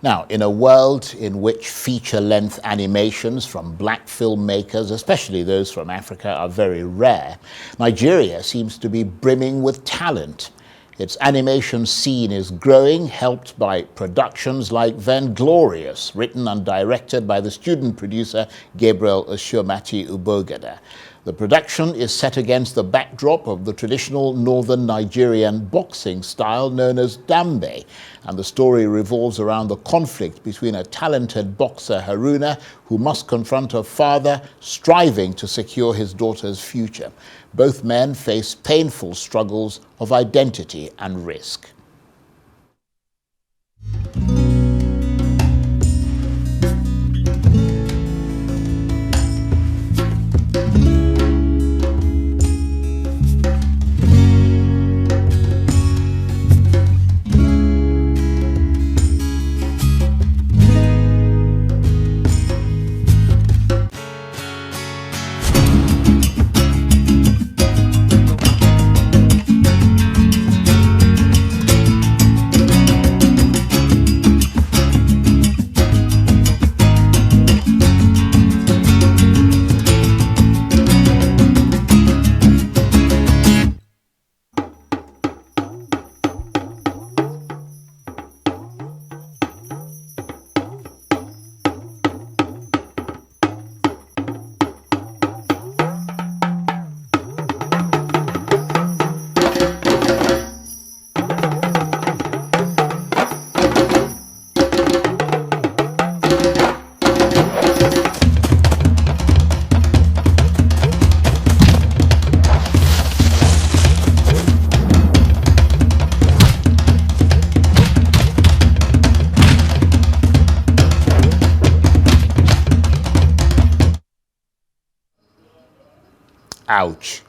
Now, in a world in which feature-length animations from black filmmakers, especially those from Africa, are very rare, Nigeria seems to be brimming with talent. Its animation scene is growing, helped by productions like Vainglorious, written and directed by the student producer Gabriel Oshiomati Ugbodaga. The production is set against the backdrop of the traditional northern Nigerian boxing style known as dambe, and the story revolves around the conflict between a talented boxer, Haruna, who must confront a father striving to secure his daughter's future. Both men face painful struggles of identity and risk. Ouch.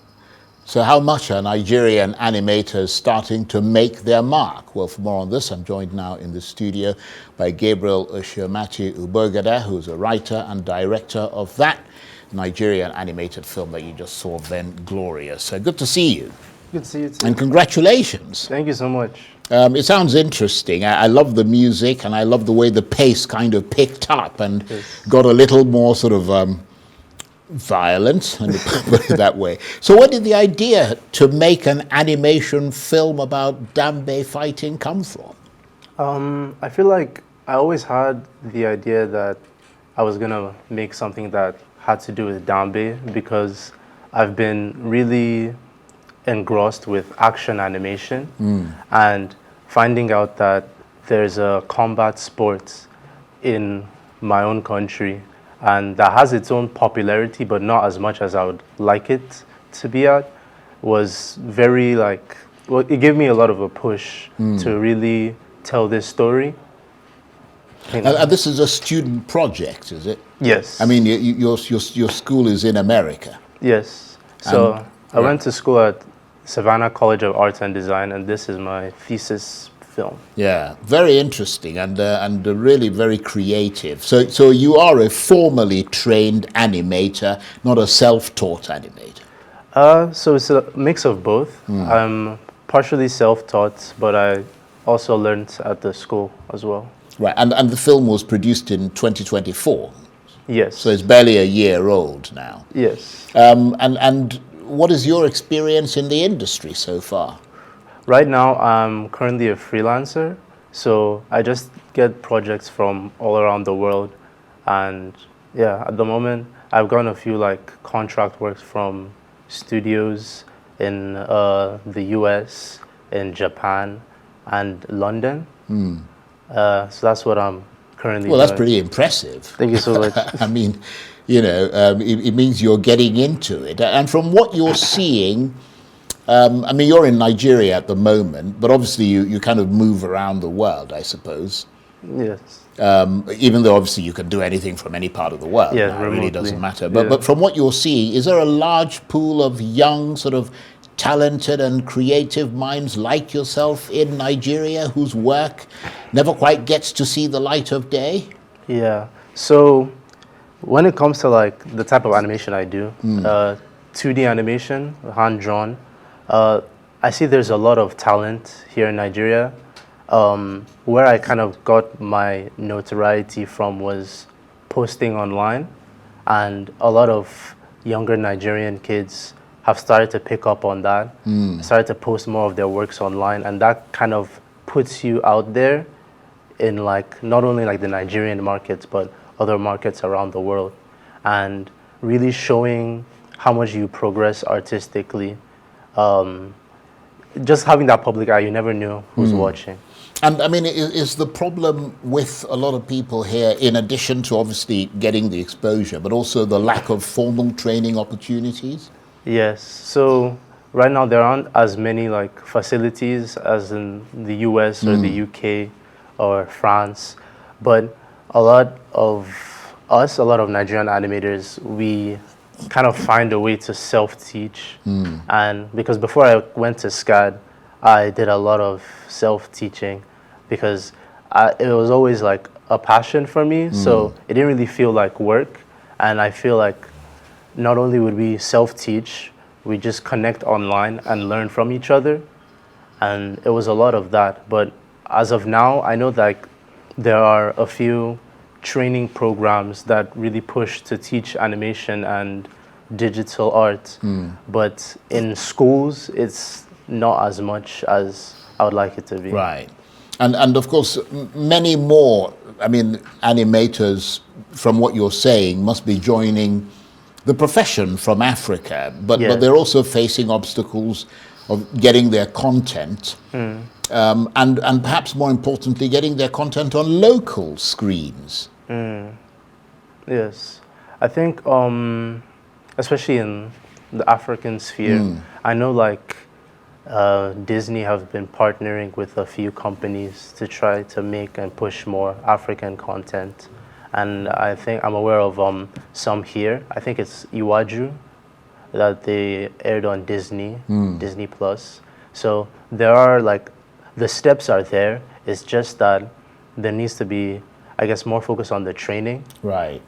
So how much are Nigerian animators starting to make their mark? Well, for more on this, I'm joined now in the studio by Gabriel Oshiomati Ugbodaga, who's a writer and director of that Nigerian animated film that you just saw, Vainglorious. So good to see you. Good to see you too. And congratulations. Thank you so much. It sounds interesting. I love the music, and I love the way the pace kind of picked up and got a little more sort of violent, and put it that way. So where did the idea to make an animation film about dambe fighting come from? I feel like I always had the idea that I was gonna make something that had to do with dambe because I've been really engrossed with action animation and finding out that there's a combat sport in my own country and that has its own popularity, but not as much as I would like it to be at, was very well, it gave me a lot of a push to really tell this story. And this is a student project, is it? Yes. I mean, your school is in America. Yes. So I went to school at Savannah College of Arts and Design, and this is my thesis film. Yeah, very interesting and really very creative. So you are a formally trained animator, not a self-taught animator. So it's a mix of both. I'm partially self-taught, but I also learned at the school as well. Right, and the film was produced in 2024. Yes. So it's barely a year old now. Yes. And what is your experience in the industry so far? Right now, I'm currently a freelancer, so I just get projects from all around the world. And yeah, at the moment, I've gotten a few contract works from studios in the US, in Japan, and London. So that's what I'm currently doing. Well, that's pretty impressive. Thank you so much. I mean, it means you're getting into it. And from what you're seeing, I mean, you're in Nigeria at the moment, but obviously you kind of move around the world, I suppose. Yes. Even though obviously you can do anything from any part of the world. Yeah, now, it really doesn't matter. Yeah. But from what you're seeing, is there a large pool of young, sort of talented and creative minds like yourself in Nigeria whose work never quite gets to see the light of day? Yeah. So when it comes to the type of animation I do, 2D animation, hand-drawn, I see there's a lot of talent here in Nigeria. where I kind of got my notoriety from was posting online, and a lot of younger Nigerian kids have started to pick up on that, started to post more of their works online, and that kind of puts you out there in like not only like the Nigerian markets but other markets around the world, and really showing how much you progress artistically. Just having that public eye, you never knew who's watching. And I mean, is the problem with a lot of people here, in addition to obviously getting the exposure, but also the lack of formal training opportunities? Yes. So right now there aren't as many like facilities as in the US or the UK or France, but a lot of a lot of Nigerian animators, we kind of find a way to self-teach. And because before I went to SCAD, I did a lot of self-teaching because it was always like a passion for me. So it didn't really feel like work. And I feel like not only would we self-teach, we just connect online and learn from each other. And it was a lot of that. But as of now, I know that there are a few training programs that really push to teach animation and digital art. But in schools, it's not as much as I would like it to be. Right. And of course, many more, I mean, animators, from what you're saying, must be joining the profession from Africa, but they're also facing obstacles of getting their content, and perhaps more importantly, getting their content on local screens. Yes. I think, especially in the African sphere, I know like Disney have been partnering with a few companies to try to make and push more African content. And I think I'm aware of some here. I think it's Iwaju that they aired on Disney, Disney Plus. So there are like, the steps are there. It's just that there needs to be, I guess, more focus on the training. Right.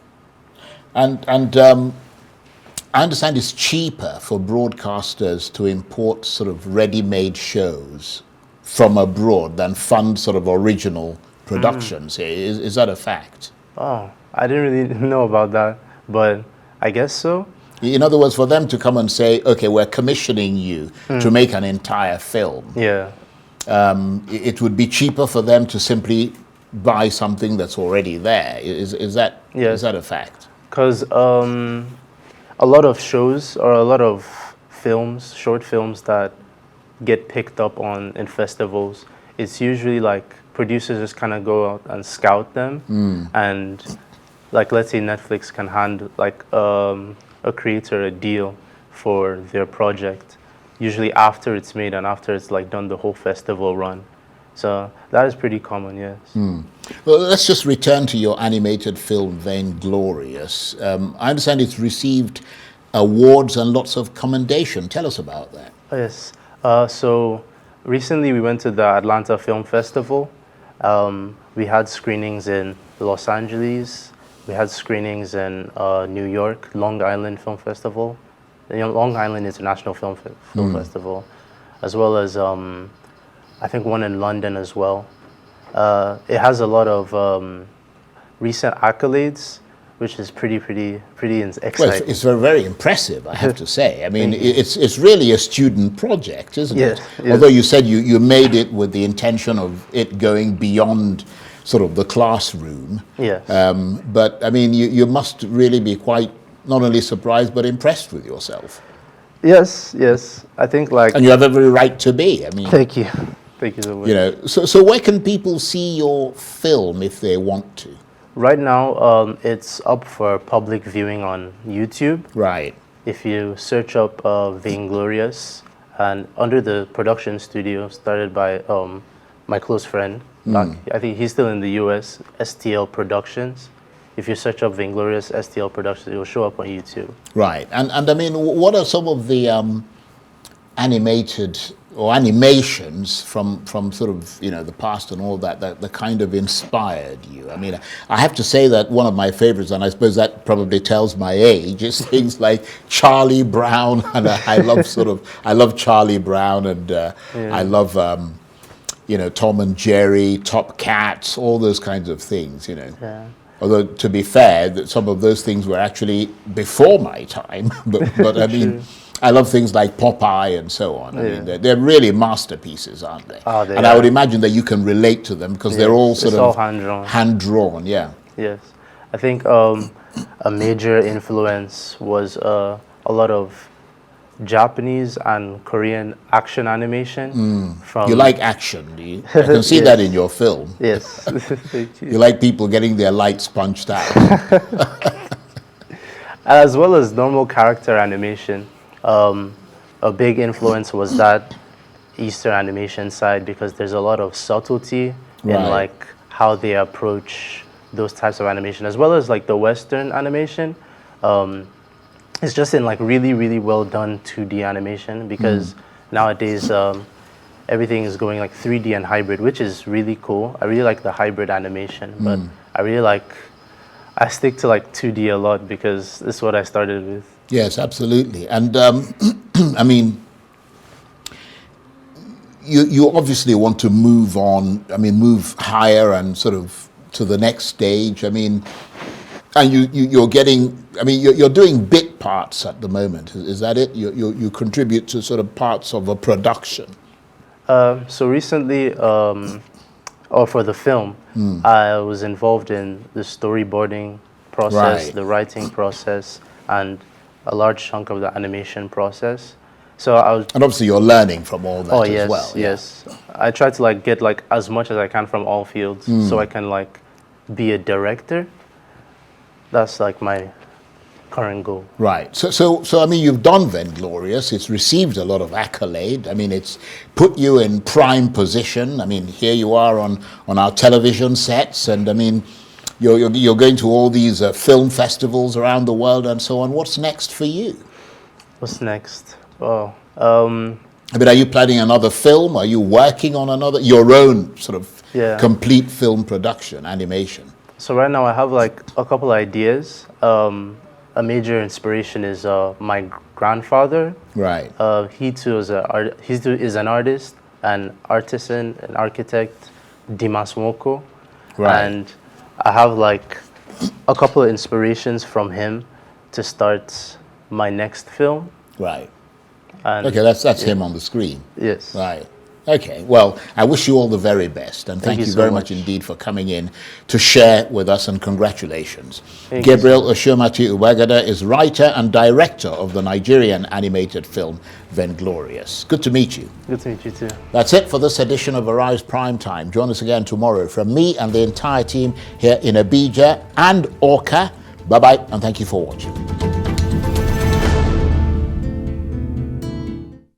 And I understand it's cheaper for broadcasters to import sort of ready-made shows from abroad than fund sort of original productions. Is that a fact? Oh, I didn't really know about that, but I guess so. In other words, for them to come and say, okay, we're commissioning you to make an entire film. Yeah. It would be cheaper for them to simply buy something that's already there. Is that a fact? Because a lot of shows or a lot of films, short films that get picked up on in festivals, it's usually like producers just kind of go out and scout them, and like let's say Netflix can hand like a creator a deal for their project, usually after it's made and after it's like done the whole festival run. So that is pretty common, yes. Well, let's just return to your animated film, Vainglorious. I understand it's received awards and lots of commendation. Tell us about that. Oh, yes. So recently we went to the Atlanta Film Festival. We had screenings in Los Angeles. We had screenings in New York, Long Island Film Festival, Long Island International Film Festival, as well as I think one in London as well. It has a lot of recent accolades, which is pretty exciting. Well, it's very, very impressive, I have to say. I mean, it's really a student project, isn't it? Yes. Although you said you made it with the intention of it going beyond sort of the classroom. Yes. But, I mean, you must really be quite not only surprised but impressed with yourself. Yes. I think like... And you have every right to be. I mean... Thank you. Thank you so much. You know, so where can people see your film if they want to? Right now, it's up for public viewing on YouTube. Right. If you search up Vainglorious, and under the production studio started by my close friend, I think he's still in the US, STL Productions. If you search up Vainglorious STL Productions, it will show up on YouTube. Right. And I mean, what are some of the animated or animations from sort of, you know, the past and all that kind of inspired you? I mean, I have to say that one of my favorites, and I suppose that probably tells my age, is things like Charlie Brown, and I love Charlie Brown, and I love you know, Tom and Jerry, Top Cats, all those kinds of things, you know. Yeah. Although, to be fair, that some of those things were actually before my time. but I mean, I love things like Popeye and so on. I mean, they're really masterpieces, aren't they? Oh, they and are. I would imagine that you can relate to them because they're all sort it's of all hand-drawn. hand-drawn, yeah. Yes. I think a major influence was a lot of Japanese and Korean action animation. From You like action, do you? I can see that in your film. Yes. Thank you. You like people getting their lights punched out. As well as normal character animation. A big influence was that Eastern animation side because there's a lot of subtlety in Right. like how they approach those types of animation, as well as like the Western animation. It's just in like really, really well done 2D animation because nowadays everything is going like 3D and hybrid, which is really cool. I really like the hybrid animation, but I stick to like 2D a lot because this is what I started with. Yes, absolutely. And I mean, you obviously want to move on, I mean, move higher and sort of to the next stage. I mean, and you're getting, I mean, you're doing bit parts at the moment. Is that it? You contribute to sort of parts of a production. So recently, or for the film, I was involved in the storyboarding process, Right. the writing process, and a large chunk of the animation process. So I was. And obviously you're learning from all that Yes, as well. yeah. yes. I try to like get like as much as I can from all fields, so I can like be a director. That's like my current goal. Right. So I mean, you've done Vainglorious. It's received a lot of accolade. I mean, it's put you in prime position. I mean, here you are on our television sets, and I mean, you're going to all these film festivals around the world and so on. What's next for you? What's next? Oh, I mean, are you planning another film? Are you working on your own sort of complete film production, animation? so right now I have like a couple ideas. A major inspiration is my grandfather. Right. He too is an artist, an artisan, an architect, Dimas Moko. Right. And I have like a couple of inspirations from him to start my next film. Right. And Okay, that's him on the screen. Yes. Right. Okay. Well, I wish you all the very best, and thank you so very much much. indeed for coming in to share with us, and congratulations. Thank you Gabriel Oshiomati Ugbodaga is writer and director of the Nigerian animated film Vainglorious. Good to meet you. Good to meet you too. That's it for this edition of Arise Primetime. Join us again tomorrow from me and the entire team here in Abidjan and Orca. Bye-bye, and thank you for watching.